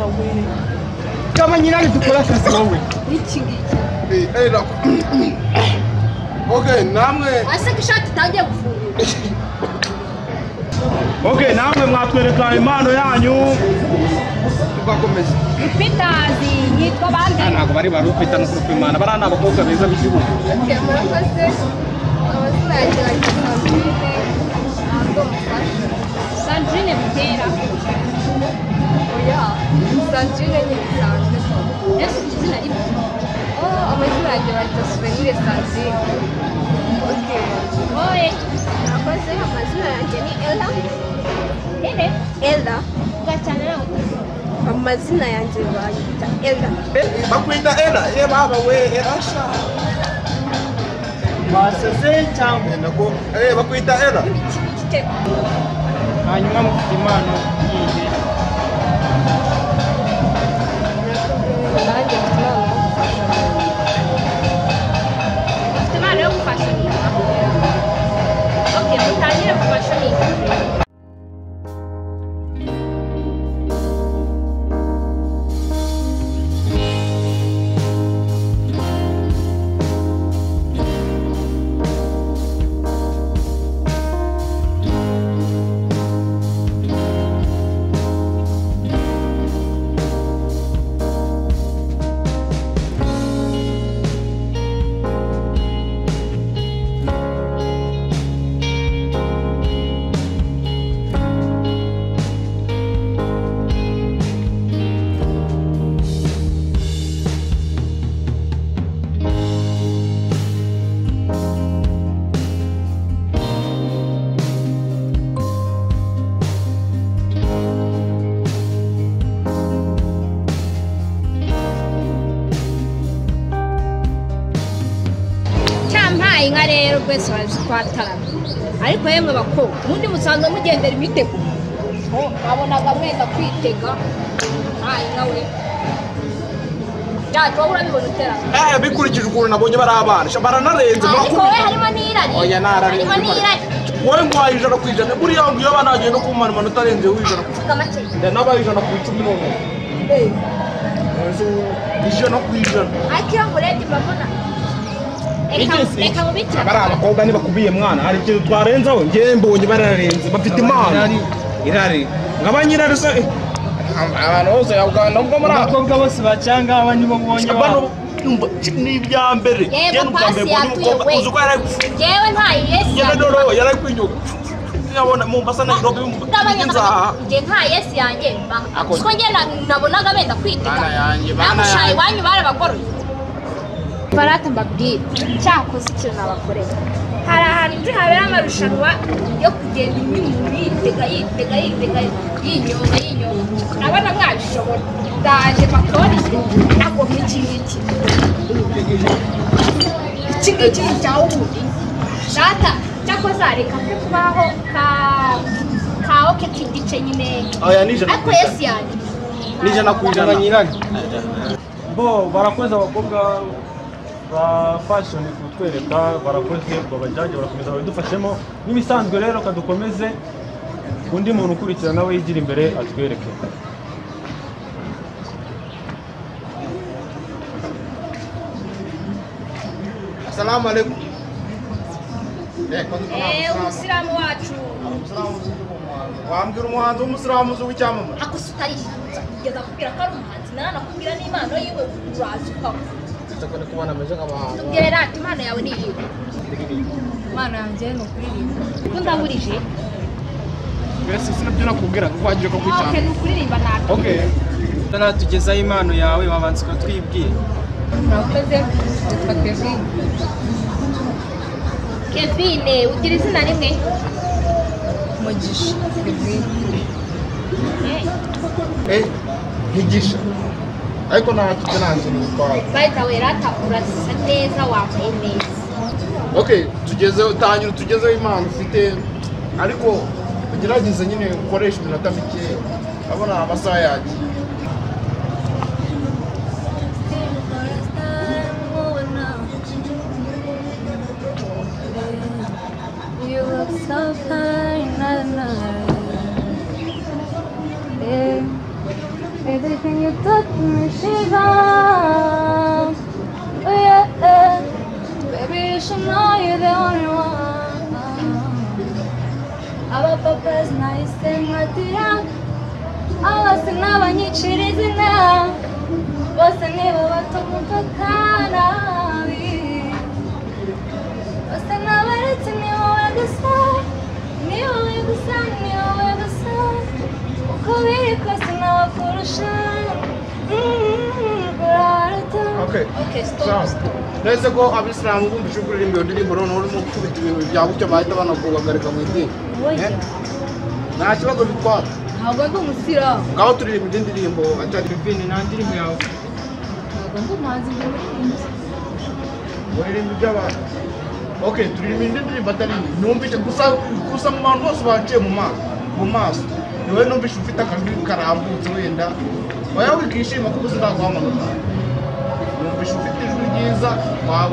we kama nyirari dukora akazi wowe iki ngiki Okay, namwe ase kishati tangiye gufungura. Okay, namwe mwatwereka impano yanyu tugakomeza. Rupitazi yitwa bande? Ntabwo bari barupita no kurupimana barana abakobwa beza b'igihugu. Okay, murakoze. Abasina yagira Sandrine. Ntabwo mufasha. Sandrine Butera. Oya, Sandrine nyisanzwe. Ese ikizina rimwe? Oh, amazina yagira Souvenir Sandrine. Okay. Oye. Murakoze, amazina yanjye ni Elda. Elda. Gacana nawe. Amazina yanjye bayita Elda. bakwita Ela baba we Asha Baseze cyangwa nako bakwita Ela hanyuma mufite impano yindi. Mufite impano yo gufashoninga. Okay, mutangire gufashoninga. Inka rero kwese bazikwatarana ariko yemwe bakobwa ubundi musanzwe mugendera imitego wabonaga mwenda kwitega inka we yacu wowe urabibona utera bikurikije ukuntu nabonye bari abana baranarenze ariko we harimo n'irari oya narari wowe ngwaye ijana ku ijana buriya ngo iyo banagiye no kumara amanota arenze w'ijana kuvuga make n'abaye ijana ku 10 none ijana ku ijana ariko iyo nguredi babona Eka mubikira bari abakobwa nibakubiye mwana hari ikintu twarenzaho ngiye mbonye bararenze bafite impano irari ngabanyirari se abantu bose yabwana ubwo muri abakobwa bose bacanga abandi bo mbonye ni ibya mbere yewe pasi yatuwe uzi ko yari yewe nta yesi yewe yari kwinyuka nabona mu mbasa na Nairobi mu nje nta yesi yanjye siko nge nabonaga benda kwitega namushaye wanyu barabagoroye barata mbabwira cyakoze ikintu nabakorera hari ahantu nzi habera amarushanwa yo kugenda inyuma yitega yinyonga nabona mwabishobora ndaje bakorije ntabwo iki ngiki cyawe ubundi data cyakoze areka ko kubaho kawo k'igice nyine ariko yesi yanjye n'ijana ku ijana nyirani bo barakoze abakobwa ba fashion kutwereka barakoze babajaje barakomeza babidufashemo n'ibisanzwe rero kadukomeze undi muntu ukurikira nawe yigira imbere atwereke. Assalamu alaikum. Umusilamu wacu wambwira umuhanzi w'umusilamu uzi w'icyamamare akusutari ngeza kubwira ko ari umuhanzi nanakubwira n'Imana yiwe urazi ukaho Takone kubana ameze nk'abahanzi. Tubwira ati Imana yawe ni iyihe? Imana yanjye ni ukuririmba. Ko ndahurije? Bese sinabyo nakubwira ko wagiye ko kwicana. Okay, ni ukuririmba natwe. Okay. Tana tugezaho impano yawe wabanze ko twibwira. Murakoze twa Kevin. Kevin, ugira izina rimwe? Mugisha. Kevin. Mugisha. Ariko nta nanze n'utwaye. Baita we rata urasa neza wambaye neza. Okay, tugezeho impano ufite ariko ugerageze nyine ukoresha iminota mike abona amasaha yagiye. You look so fine, Baby, can you touch me, shiver? Oh yeah, baby, you should know you're the only one. Our papa's nice and matira. Our sinava nichirizina. What's the name of what to mukakana? What's the name of it? New the sun, new the sun, new the sun. Okay, stop. Let's go. Abislam ko bishukuri mbyo ndi mboro no mu kubita ibintu byabucyo bahita banakubagarika mu idini. Nta kibazo bitwara. Ntabwo ndi umusira. Ngaho turirimba indi ndirimbo atari bivini nta ndirimbo yawe. Ntabwo ndi umuhanzi w'umurinzi. Waririmba iby'abantu. Okay, turirimba indi ndirimbo atari numvise gusa mu bantu bose baciye mu maso. Niwe numvise ufite akajwi karambutse wenda. Waya wikishima kuko uzagwa amanota. Numvise ufite ijwi ryiza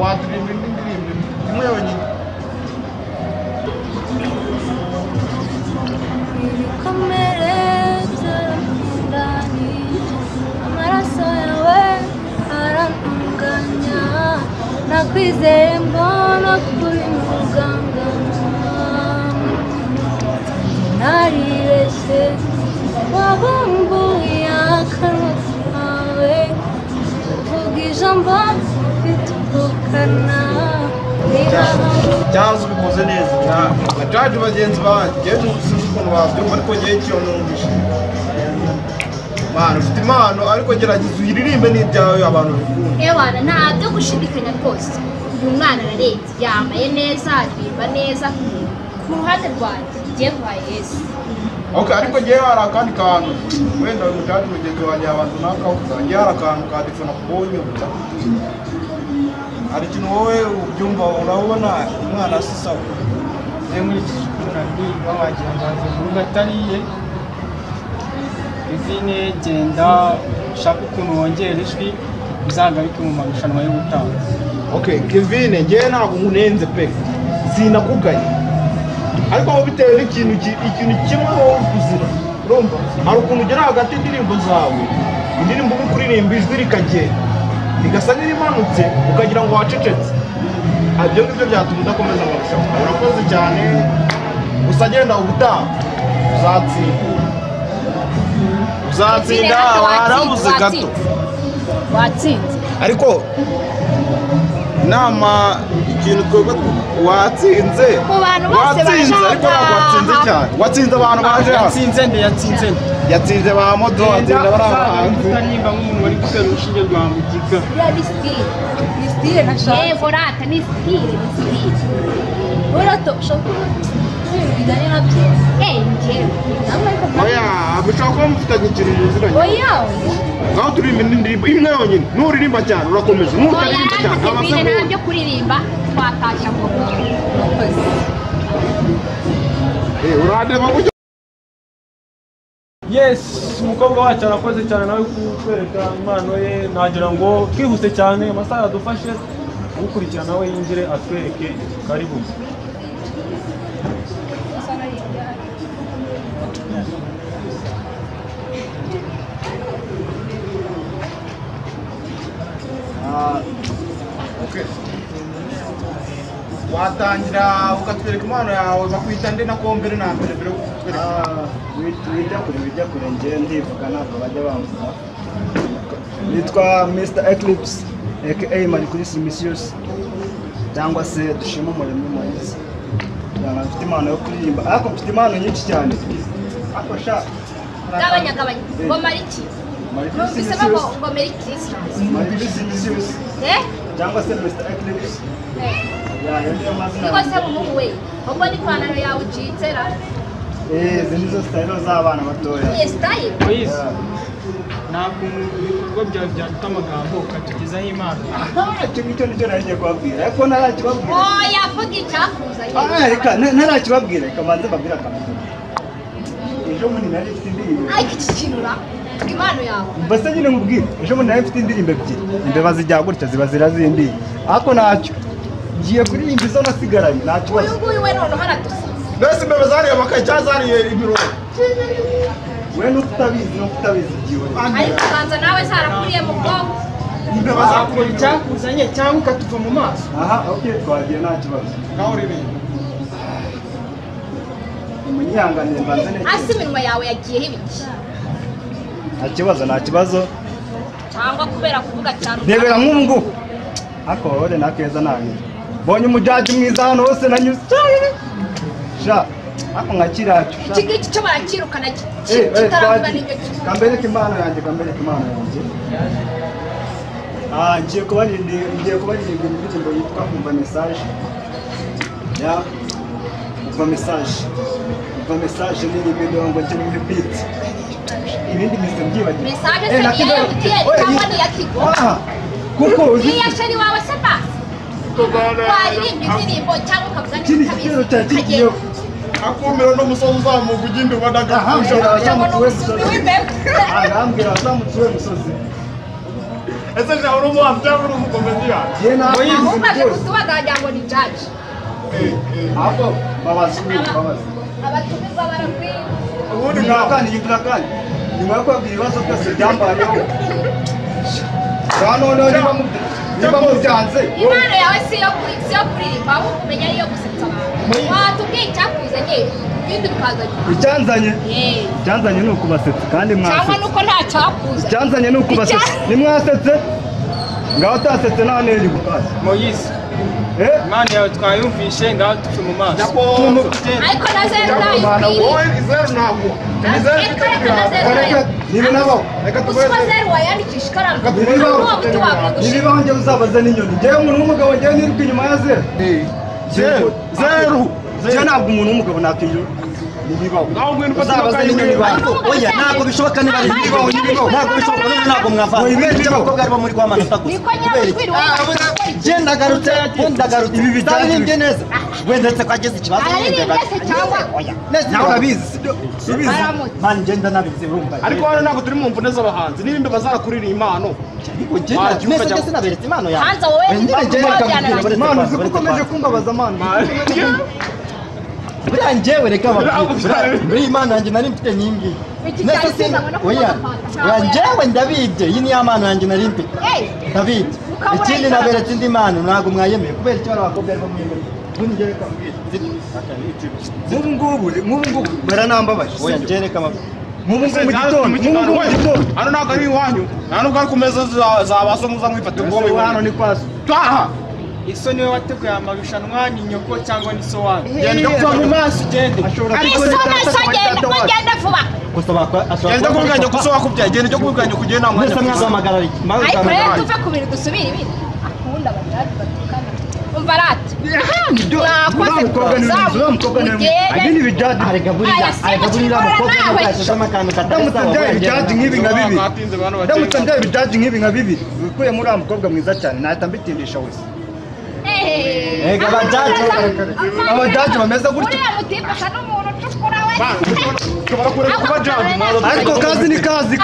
waturirimba indi ndirimbo imwe yonyine. Nakwizeye mbona kuri muganga naribeshye wabumbuye akanwa kawe uvuga ijambo ufite ubukana Janzo bikoze neza bajaji bagenzi banjye n'ubusinzi ukuntu babyumva ariko ngiye cyo numvise Mano ufite impano ariko gerageza uyiririmbe n'ibyawe abantu bikunda Ewana ntabyo gushidikanya rwose uyu mwana ararenze yambaye neza aririmba neza ku ruhande rwanjye ngiye kwa Yesu Okay ariko ngiye hari akandi kantu wenda umujaji mugenzi wanjye abantu nakavuga ngiye hari akantu ka telefone kubonye hari ikintu wowe ubyumva urabona umwana asisa Nkurikije ukuntu aririmba wagira ngo avuye mu rugo atariye Vivine genda ushaka ukuntu wongera ijwi uzagaruke mu marushanwa yo gutanga. Okay Kevin ngiye ntabwo nkunenze pe sinakugaye ariko aho bitewe n'ikintu kimwe wowe kuzira urumva hari ukuntu ugera hagati y'indirimbo zawe indirimbo uri kuririmba ijwi rikagenda rigasa n'irimanutse ukagira ngo wacecetse ibyo ngibyo byatuma udakomeza amarushanwa urakoze cyane gusa genda ubutaha uzatsinda warabuze gato watsinze ariko nama ikintu twebwe watsinze watsinze ariko watsinze cyane watsinze abantu baje yatsinze ba modo watsinze barahanze Utaririmba nk'umuntu wari gutera urushinge rwa mugiga. ni style nashaka yego rata ni style urato shokuru bijyanye na byo njyewe oya abishaka ko mufitanye ikintu muziranye oya ngaho turirimba indirimbo imwe yonyine nuririmba cyane urakomeza nutaririmba cyane abasore ntabyo kuririmba twatashya ngo urandeba gutyo Yes, umukobwa wacu arakoze cyane nawe kutwereka impano ye nagira ngo twihuse cyane amasaha yadufashe gukurikira nawe yinjire atwereke karibu. Okay. Watangira ukatwereka impano yawe bakwita nde na kombere na mbere biro kutwereka bijya kure ngiye ndivuga ntabwo bajya bamvuga nitwa Mr Eclipse aka Marcus Misius cyangwa se dushima umuremyi Moise mfite impano yo kuririmba ariko mfite impano nyinshi cyane ariko sha gabanya ngo mariki numvise ngo mariki Marcus Misius cyangwa se Mr Eclipse niko se umuhungu we ubwo n'ipantaro yawe ucitse ra izi nizo style z'abana batoya iyi style Moise ntabwo ibikorwa byawe byaduta amagambo ukatugezaho impano. icyo ngicyo nicyo nagiye kubabwira ariko ntarakibabwira oya vuga icyakuzanye reka ntarakibabwira reka manze mbabwire akamaro ejo bundi nari mfite indirimbo ariko iki kintu ra impano yawe mbese nyine nkubwire ejo bundi nari mfite indirimbo ebyiri imbeba zijya gutya ziba zirazimbiye ariko ntacyo ngiye kuririmba izo nasigaranye nta kibazo uyu nguyu we noneho aradusa mbese imbeba zariye amakaye cyangwa zariye ibirungo we n'ukutabizi igihe ariko ubanza nawe zarakuriye mu bwonko imbeba zakora icyakuzanye cyangwa ukatuva mu maso. aha okay twagiye nta kibazo naho uri ibintu munyihanganire mbanze neza hasi iminwa yawe yagiyeho ibiki nta kibazo cyangwa kubera kuvuga cyane rebera nk'ubu ako ore nakeza nange bonye umujaji mwiza hano hose nanyuze sha ako nkakiracu iki ngiki cyo barakirukana kitarangana n'icyo kambereke impano yanjye ngiye kuba nirimbira indirimbo yitwa umva message ya umva message nirimbira mirongo cyenda mu beat ibindi mise mbyibagiwe message se niyo MTN cyangwa ni yakigo kuko uzi iya sheri wawe se ba waririmbye indirimbo cyangwa ukavuga ikindi gitero cyagiyeho akumiro n'umusozi uzamuka ugenda ubadaga arambwira azamutse we musozi ese je uri mu after uri mu komediya ahubwo kutubagajya ngo ni judge hapo babazi abatumirwa barakwiye ubundi turakani nyuma yo kwabwira ibibazo byose byambayeho niba mubyanze impano yawe si yo kuririmba ahubwo umenya ariyo gusetsa abantu watubwiye icyakuzanye ibindi bikazanye icyanzanye ni ukubasetsa kandi mwasetse cyangwa nuko nta cyakuza icyanzanye ni ukubasetsa nimwasetse ngaho utasetse nta neri gukaza Moyise Imana yawe twayumvishe ngaho tupfe mu maso ariko na zeru wowe izeru ntabwo niba nabaho uswa zeru wayandikisha ikaramu nibibaho njye uzabaze n'inyoni njyewe umuntu w'umugabo njyewe niruka inyuma ya zeru njyewe ntabwo umuntu w'umugabo nakiyura uzabaze n'inyoni bantu oya ntabwo bishoboka niba ari ntabwo bishoboka ntabwo mwavana abakobwa aribo muri kwamanota gusa ndagarutse ibi bitarimbye neza wenda ndetse ko ageze ikibazo nawe urabizi subiza mani ngenda nabizi urumva ariko hano ntabwo turi mu mvune z'abahanzi n'ibindi bazakuririmba impano nese ngeze naberetse impano yawe hanze wowe impano uzi ko ukomeje kumbabaza mani buriya njyewe reka buriya impano yanjye nari mfite nyingi oya njyewe ndabibye iyi ni ya mpano yanjye nari mfite ndabibye ikindi naberetse indi mpano ntabwo mwayemeye kubera icyo bari abakobwa aribo mwemeye ubundi njyewe reka nk'ubu ngubu baranambabaje oya njyewe reka nk'ubu ngubu mu gitondo hano ntabwo ari iwanyu nta nubwo ari ku meza za baso muza mwifata ubwoba hano ni kwaso taha iso niwe wateguye amarushanwa ni nyoko cyangwa ni so wanyu genda kuva mu maso ugende genda vuba genda kubwanya ko so wakubyaye genda cyo kubwanya kugiye nta mwanya mwazahamagara ariko rero tuve ku bintu dusubire ibindi akunda abajadi batukana umva rati agini bijadi aregaburira umukobwa n'ubwashizemo akantu ndamutse ndeba ibijadi nk'ibi nka bibiri wikuye muri uriya mukobwa mwiza cyane nahita mbitindisha wese abajaji bameze gutya uriya mutimbasha n'umuntu ucukura we ariko kazi ni kazi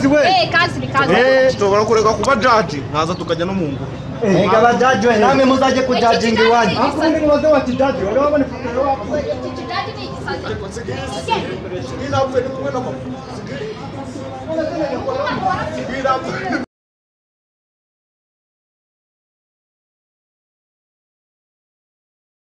we kazi ni kazi tushobora kureka kuba jaji nkaza tukajya no mu ngo abajaji we namwe muzajye kujajinga iwanyu akundi mubaze bati jaji wari wabona ifoto yawe iki jaji ni igisazi ni napfe ni kumwe na mama